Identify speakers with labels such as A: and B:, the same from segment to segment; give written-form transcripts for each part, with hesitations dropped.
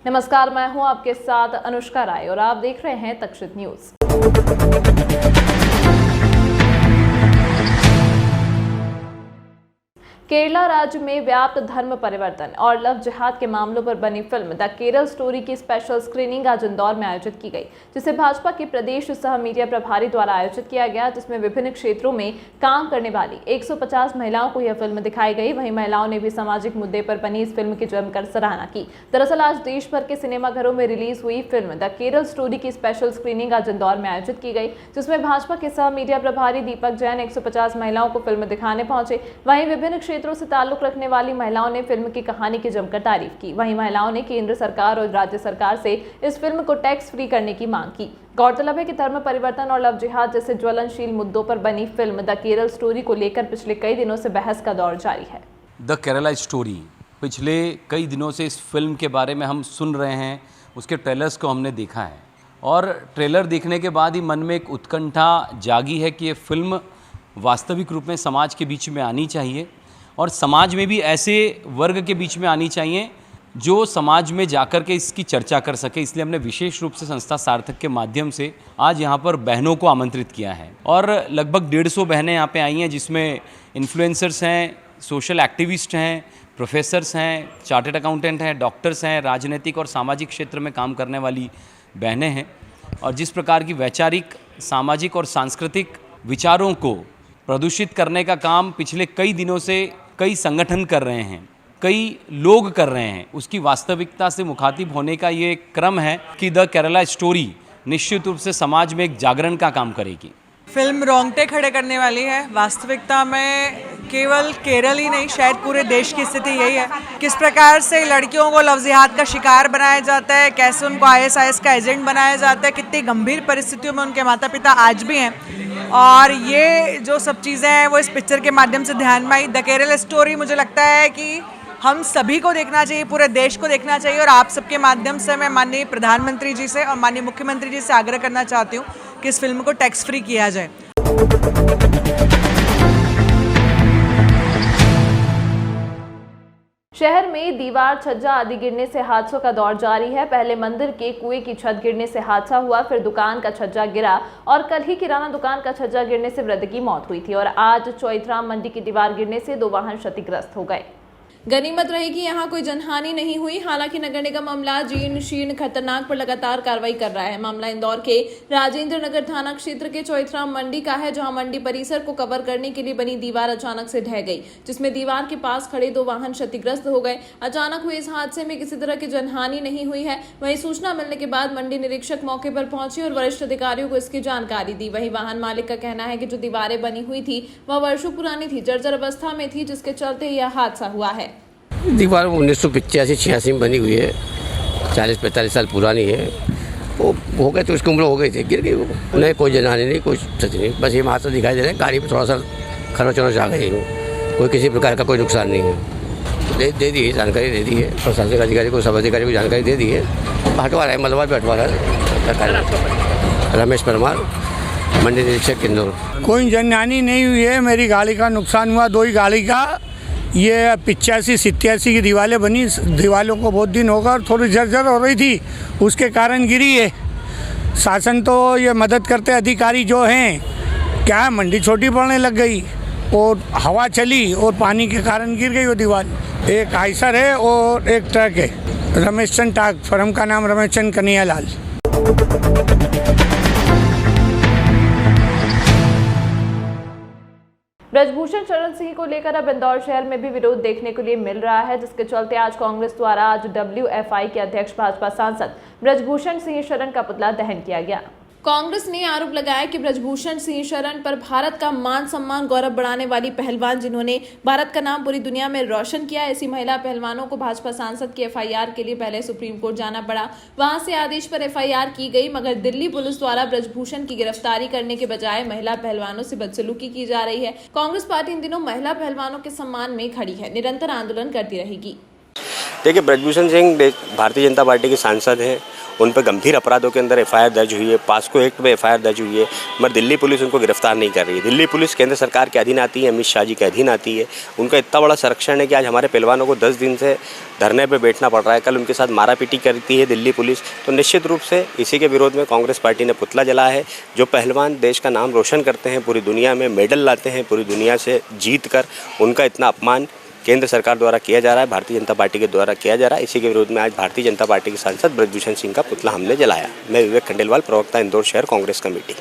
A: नमस्कार, मैं हूं आपके साथ अनुष्का राय और आप देख रहे हैं तक्षित न्यूज। केरला राज्य में व्याप्त धर्म परिवर्तन और लव जिहाद के मामलों पर बनी फिल्म द केरल स्टोरी की स्पेशल स्क्रीनिंग आज इंदौर में आयोजित की गई, जिसे भाजपा के प्रदेश सह मीडिया प्रभारी द्वारा आयोजित किया गया, जिसमें विभिन्न क्षेत्रों में काम करने वाली 150 महिलाओं को यह फिल्म दिखाई गई। वहीं महिलाओं ने भी सामाजिक मुद्दे पर बनी इस फिल्म की जमकर सराहना की। दरअसल आज देश भर के सिनेमाघरों में रिलीज हुई फिल्म द केरल स्टोरी की स्पेशल स्क्रीनिंग आज इंदौर में आयोजित की गई, जिसमें भाजपा के सह मीडिया प्रभारी दीपक जैन 150 महिलाओं को फिल्म दिखाने पहुंचे। वहीं विभिन्न क्षेत्रों से ताल्लुक रखने वाली महिलाओं ने फिल्म की कहानी की जमकर तारीफ की। वहीं महिलाओं ने केंद्र सरकार और राज्य सरकार से इस फिल्म को टैक्स फ्री करने की मांग की। गौरतलब है कि धर्म परिवर्तन और लव जिहाद जैसे ज्वलनशील मुद्दों पर बनी फिल्म द केरल स्टोरी को लेकर पिछले कई दिनों से बहस का दौर जारी है।
B: द केरला स्टोरी, पिछले कई दिनों से इस फिल्म के बारे में हम सुन रहे हैं, उसके ट्रेलर्स को हमने देखा है और ट्रेलर देखने के बाद ही मन में एक उत्कंठा जागी है कि ये फिल्म वास्तविक रूप में समाज के बीच में आनी चाहिए और समाज में भी ऐसे वर्ग के बीच में आनी चाहिए जो समाज में जाकर के इसकी चर्चा कर सके। इसलिए हमने विशेष रूप से संस्था सार्थक के माध्यम से आज यहाँ पर बहनों को आमंत्रित किया है और लगभग 150 बहनें यहाँ पे आई हैं, जिसमें इन्फ्लुएंसर्स हैं, सोशल एक्टिविस्ट हैं, प्रोफेसर्स हैं, चार्टर्ड अकाउंटेंट हैं, डॉक्टर्स हैं, राजनीतिक और सामाजिक क्षेत्र में काम करने वाली बहनें हैं। और जिस प्रकार की वैचारिक, सामाजिक और सांस्कृतिक विचारों को प्रदूषित करने का काम पिछले कई दिनों से कई संगठन कर रहे हैं, कई लोग कर रहे हैं, उसकी वास्तविकता से मुखातिब होने का ये क्रम है कि द केरला स्टोरी निश्चित रूप से समाज में एक जागरण का काम करेगी।
C: फिल्म रोंगटे खड़े करने वाली है। वास्तविकता में केवल केरल ही नहीं, शायद पूरे देश की स्थिति यही है। किस प्रकार से लड़कियों को लव जिहाद का शिकार बनाया जाता है, कैसे उनको ISIS का एजेंट बनाया जाता है, कितनी गंभीर परिस्थितियों में उनके माता पिता आज भी हैं। और ये जो सब चीज़ें हैं वो इस पिक्चर के माध्यम से ध्यान में आई। द केरल स्टोरी मुझे लगता है कि हम सभी को देखना चाहिए, पूरे देश को देखना चाहिए। और आप सबके माध्यम से मैं माननीय प्रधानमंत्री जी से और माननीय मुख्यमंत्री जी से आग्रह करना चाहती हूँ कि इस फिल्म को टैक्स फ्री किया जाए।
A: शहर में दीवार, छज्जा आदि गिरने से हादसों का दौर जारी है। पहले मंदिर के कुएं की छत गिरने से हादसा हुआ, फिर दुकान का छज्जा गिरा और कल ही किराना दुकान का छज्जा गिरने से वृद्ध की मौत हुई थी और आज चौइथराम मंडी की दीवार गिरने से 2 वाहन क्षतिग्रस्त हो गए। गनीमत रही कि यहाँ कोई जनहानि नहीं हुई। हालांकि नगर निगम मामला जीर्ण शीर्ण खतरनाक पर लगातार कार्रवाई कर रहा है। मामला इंदौर के राजेंद्र नगर थाना क्षेत्र के चौइथराम मंडी का है, जहां मंडी परिसर को कवर करने के लिए बनी दीवार अचानक से ढह गई, जिसमें दीवार के पास खड़े 2 वाहन क्षतिग्रस्त हो गए। अचानक हुए इस हादसे में किसी तरह की जनहानि नहीं हुई है। वहीं सूचना मिलने के बाद मंडी निरीक्षक मौके पर पहुंचे और वरिष्ठ अधिकारियों को इसकी जानकारी दी। वहीं वाहन मालिक का कहना है कि जो दीवारें बनी हुई थी वह वर्षों पुरानी थी, जर्जर अवस्था में थी, जिसके चलते यह हादसा हुआ है।
D: दीवार 1985-86 में बनी हुई है, 40-45 साल पुरानी है। वो हो गए तो उसकी उम्र हो गई थी, गिर गई वो। नहीं, कोई जनहानि नहीं, कोई क्षति नहीं, बस ये हादसा दिखाई दे रहा है। गाड़ी में थोड़ा सा खरोच आ गई, कोई किसी प्रकार का कोई नुकसान नहीं है। दे दी है, जानकारी दे दी है, प्रशासनिक अधिकारी को, सब अधिकारी को जानकारी दे दी है। हटवा रहा है, मलबा भी हटवा रहा है। रमेश परमार, मंडी निरीक्षक इंदौर।
E: कोई जनहानि नहीं हुई है। मेरी गाड़ी का नुकसान हुआ, 2 ही गाड़ी का। ये 85-87 की दीवारें बनी, दीवारों को बहुत दिन होगा और थोड़ी जर्जर हो रही थी, उसके कारण गिरी है। शासन तो ये मदद करते अधिकारी जो हैं, क्या है, मंडी छोटी पड़ने लग गई और हवा चली और पानी के कारण गिर गई वो दीवार। एक आइसर है और एक ट्रक है। रमेश चंद टाक, फर्म का नाम रमेश चंद कन्हैयालाल।
A: ब्रजभूषण शरण सिंह को लेकर अब इंदौर शहर में भी विरोध देखने को लिए मिल रहा है, जिसके चलते आज कांग्रेस द्वारा आज WFI के अध्यक्ष भाजपा सांसद ब्रजभूषण सिंह शरण का पुतला दहन किया गया। कांग्रेस ने आरोप लगाया कि ब्रजभूषण सिंह शरण पर भारत का मान सम्मान गौरव बढ़ाने वाली पहलवान, जिन्होंने भारत का नाम पूरी दुनिया में रोशन किया, ऐसी महिला पहलवानों को भाजपा सांसद की FIR के लिए पहले सुप्रीम कोर्ट जाना पड़ा। वहां से आदेश पर FIR की गई, मगर दिल्ली पुलिस द्वारा ब्रजभूषण की गिरफ्तारी करने के बजाय महिला पहलवानों से बदसलूकी की जा रही है। कांग्रेस पार्टी इन दिनों महिला पहलवानों के सम्मान में खड़ी है, निरंतर आंदोलन करती रहेगी।
F: देखिए, ब्रजभूषण सिंह भारतीय जनता पार्टी के सांसद हैं उन पर गंभीर अपराधों के अंदर FIR दर्ज हुई है, पास्को एक्ट में FIR दर्ज हुई है, मगर दिल्ली पुलिस उनको गिरफ्तार नहीं कर रही है। दिल्ली पुलिस केंद्र सरकार के अधीन आती है, अमित शाह जी के अधीन आती है। उनका इतना बड़ा संरक्षण है कि आज हमारे पहलवानों को 10 दिन से धरने पे बैठना पड़ रहा है। कल उनके साथ मारापीटी करती है दिल्ली पुलिस। तो निश्चित रूप से इसी के विरोध में कांग्रेस पार्टी ने पुतला जलाया है। जो पहलवान देश का नाम रोशन करते हैं, पूरी दुनिया में मेडल लाते हैं, पूरी दुनिया से जीत कर, उनका इतना अपमान केंद्र सरकार द्वारा किया जा रहा है, भारतीय जनता पार्टी के द्वारा किया जा रहा है। इसी के विरोध में आज भारतीय जनता पार्टी के सांसद ब्रजभूषण सिंह का पुतला हमने जलाया। मैं विवेक खंडेलवाल, प्रवक्ता, इंदौर शहर कांग्रेस कमेटी।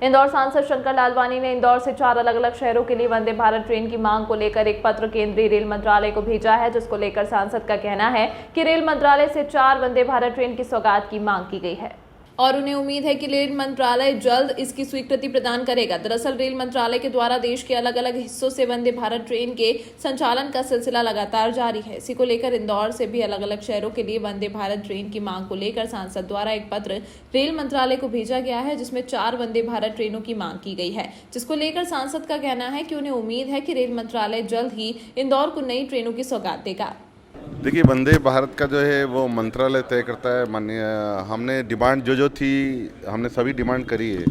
A: इंदौर सांसद शंकर लालवानी ने इंदौर से 4 अलग-अलग शहरों के लिए वंदे भारत ट्रेन की मांग को लेकर एक पत्र केंद्रीय रेल मंत्रालय को भेजा है, जिसको लेकर सांसद का कहना है कि रेल मंत्रालय से 4 वंदे भारत ट्रेन की सौगात की मांग की गई है और उन्हें उम्मीद है कि रेल मंत्रालय जल्द इसकी स्वीकृति प्रदान करेगा। दरअसल रेल मंत्रालय के द्वारा देश के अलग अलग हिस्सों से वंदे भारत ट्रेन के संचालन का सिलसिला लगातार जारी है। इसी को लेकर इंदौर से भी अलग अलग शहरों के लिए वंदे भारत ट्रेन की मांग को लेकर सांसद द्वारा एक पत्र रेल मंत्रालय को भेजा गया है, जिसमें 4 वंदे भारत ट्रेनों की मांग की गई है, जिसको लेकर सांसद का कहना है कि उन्हें उम्मीद है कि रेल मंत्रालय जल्द ही इंदौर को नई ट्रेनों की सौगात देगा।
G: देखिए, वंदे भारत का जो है वो मंत्रालय तय करता है। माननीय, हमने डिमांड जो थी, हमने सभी डिमांड करी है।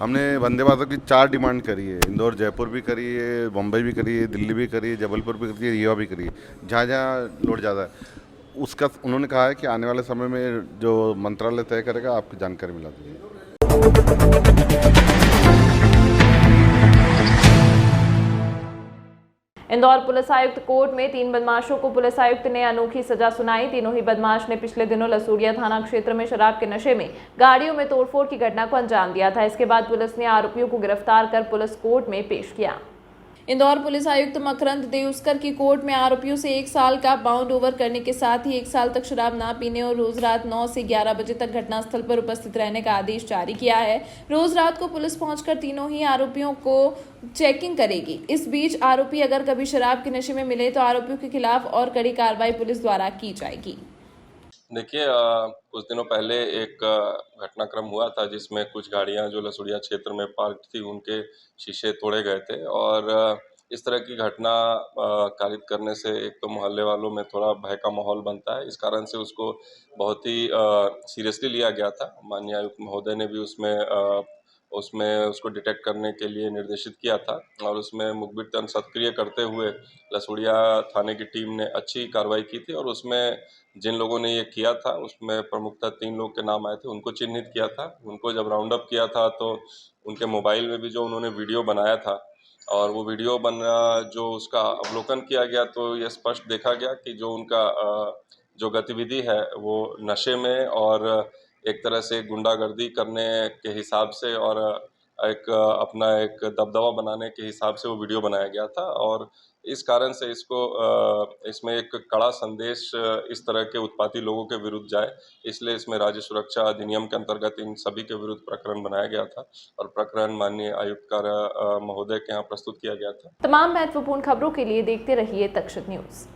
G: हमने वंदे भारत की 4 डिमांड करी है। इंदौर जयपुर भी करी है, मुंबई भी करी है, दिल्ली भी करी है, जबलपुर भी करी है, रीवा भी करी है। जहाँ जहाँ लोड ज़्यादा है उसका उन्होंने कहा है कि आने वाले समय में जो मंत्रालय तय करेगा आपकी जानकारी मिला दीजिए।
A: इंदौर पुलिस आयुक्त कोर्ट में 3 बदमाशों को पुलिस आयुक्त ने अनोखी सजा सुनाई। तीनों ही बदमाश ने पिछले दिनों लसूड़िया थाना क्षेत्र में शराब के नशे में गाड़ियों में तोड़फोड़ की घटना को अंजाम दिया था। इसके बाद पुलिस ने आरोपियों को गिरफ्तार कर पुलिस कोर्ट में पेश किया। इंदौर पुलिस आयुक्त मकरंद देउस्कर की कोर्ट में आरोपियों से 1 साल का बाउंड ओवर करने के साथ ही 1 साल तक शराब ना पीने और रोज रात 9 से 11 बजे तक घटनास्थल पर उपस्थित रहने का आदेश जारी किया है। रोज रात को पुलिस पहुंचकर तीनों ही आरोपियों को चेकिंग करेगी। इस बीच आरोपी अगर कभी शराब के नशे में मिले तो आरोपियों के खिलाफ और कड़ी कार्रवाई पुलिस द्वारा की जाएगी।
H: देखिए, कुछ दिनों पहले एक घटनाक्रम हुआ था जिसमें कुछ गाड़ियां जो लसूड़िया क्षेत्र में पार्क थी उनके शीशे तोड़े गए थे और इस तरह की घटना कारित करने से एक तो मोहल्ले वालों में थोड़ा भय का माहौल बनता है। इस कारण से उसको बहुत ही सीरियसली लिया गया था। माननीय आयुक्त महोदय ने भी उसमें उसको डिटेक्ट करने के लिए निर्देशित किया था और उसमें मुखबिर तंत्र सक्रिय करते हुए लसूड़िया थाने की टीम ने अच्छी कार्रवाई की थी और उसमें जिन लोगों ने ये किया था उसमें प्रमुखतः 3 लोग के नाम आए थे। उनको चिन्हित किया था। उनको जब राउंड अप किया था तो उनके मोबाइल में भी जो उन्होंने वीडियो बनाया था और वो वीडियो जो उसका अवलोकन किया गया तो ये स्पष्ट देखा गया कि जो उनका जो गतिविधि है वो नशे में और एक तरह से गुंडागर्दी करने के हिसाब से और अपना एक दबदबा बनाने के हिसाब से वो वीडियो बनाया गया था और इस कारण से इसमें एक कड़ा संदेश इस तरह के उत्पाती लोगों के विरुद्ध जाए, इसलिए इसमें राज्य सुरक्षा अधिनियम के अंतर्गत इन सभी के विरुद्ध प्रकरण बनाया गया था और प्रकरण माननीय आयुक्त कार्य महोदय के यहाँ प्रस्तुत किया गया था।
A: तमाम महत्वपूर्ण खबरों के लिए देखते रहिए तक्षक न्यूज।